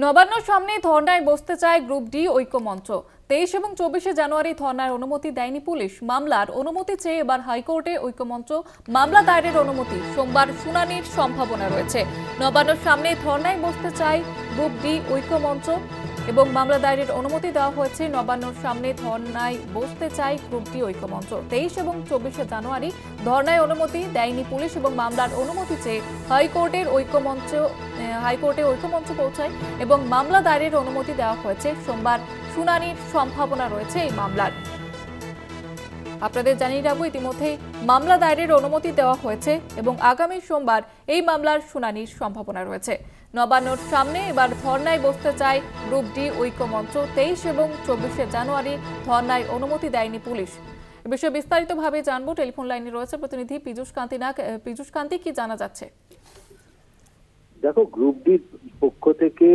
নবান্নর সামনে ধর্নায় বসতে চায় গ্রুপ ডি ঐক্যমঞ্চ। 23 এবং 24 জানুয়ারি ধর্নার অনুমতি দেয়নি পুলিশ। মামলার অনুমতি চেয়ে এবার হাইকোর্টে ঐক্যমঞ্চ মামলা দায়েরের অনুমতি। সোমবার শুনানির সম্ভাবনা রয়েছে। নবান্নর সামনে ধর্নায় বসতে চায় গ্রুপ ডি ঐক্যমঞ্চ এবং মামলা দায়েরের অনুমতি দেওয়া হয়েছে। নবান্নর সামনে ধর্নায় বসতে চায় গ্রুপ ডি ঐক্যমঞ্চ। 23 এবং 24 জানুয়ারি ধর্নায় অনুমতি দেয়নি পুলিশ এবং মামলার অনুমতি চেয়ে হাইকোর্টে ঐক্যমঞ্চ পৌঁছায় এবং মামলা দায়েরের অনুমতি দেওয়া হয়েছে। সোমবার শুনানির সম্ভাবনা রয়েছে এই মামলার। আপনাদের জানিয়ে রাখবো, ইতিমধ্যে মামলা দায়েরের অনুমতি দেওয়া হয়েছে এবং আগামী সোমবার এই মামলার শুনানির সম্ভাবনা রয়েছে। নবান্নর সামনে এবার ধর্নায় বসতে চায় গ্রুপ ডি ঐক্যমঞ্চ। 23 এবং 24 জানুয়ারি ধর্নায় অনুমতি দেয়নি পুলিশ। এ বিষয়ে বিস্তারিতভাবে জানবো। টেলিফোন লাইনে রয়েছে প্রতিনিধি পীযূষ কান্তি নাগ। পীযূষ কান্তি, কি জানা যাচ্ছে? দেখো, গ্রুপ ডির পক্ষ থেকে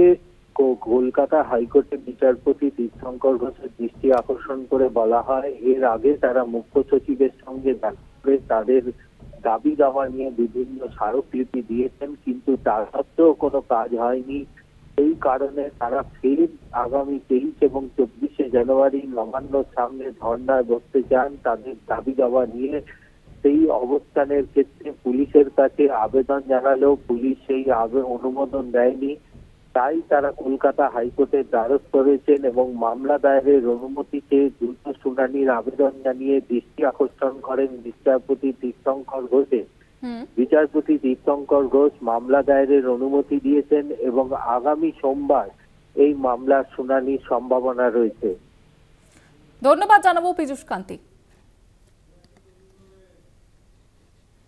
কলকাতা হাইকোর্টের বিচারপতি তীর্থঙ্কর ঘোষের দৃষ্টি আকর্ষণ করে বলা হয়, এর আগে তারা মুখ্য সচিবের সঙ্গে দেখা করে তাদের দাবি দাওয়া নিয়ে বিভিন্ন স্মারকলিপি দিয়েছেন, কিন্তু তার সত্ত্বেও কোনো কাজ হয়নি। এই কারণে তারা ফের আগামী 23 এবং 24 জানুয়ারি নবান্নর সামনে ধর্নায় বসতে চান তাদের দাবি দাওয়া নিয়ে। সেই অবস্থানের ক্ষেত্রে পুলিশের কাছে আবেদন জানালেও পুলিশ সেই অনুমোদন দেয়নি। তাই তারা কলকাতা হাইকোর্টের দ্বারস্থ হয়েছেন এবং মামলা দায়েরের অনুমতি চেয়ে দ্রুত শুনানির আবেদন জানিয়ে দৃষ্টি আকর্ষণ করেন বিচারপতি তীর্থঙ্কর ঘোষের। বিচারপতি তীর্থঙ্কর ঘোষ মামলা দায়েরের অনুমতি দিয়েছেন এবং আগামী সোমবার এই মামলার শুনানির সম্ভাবনা রয়েছে। ধন্যবাদ জানাবো পীযূষ কান্তি।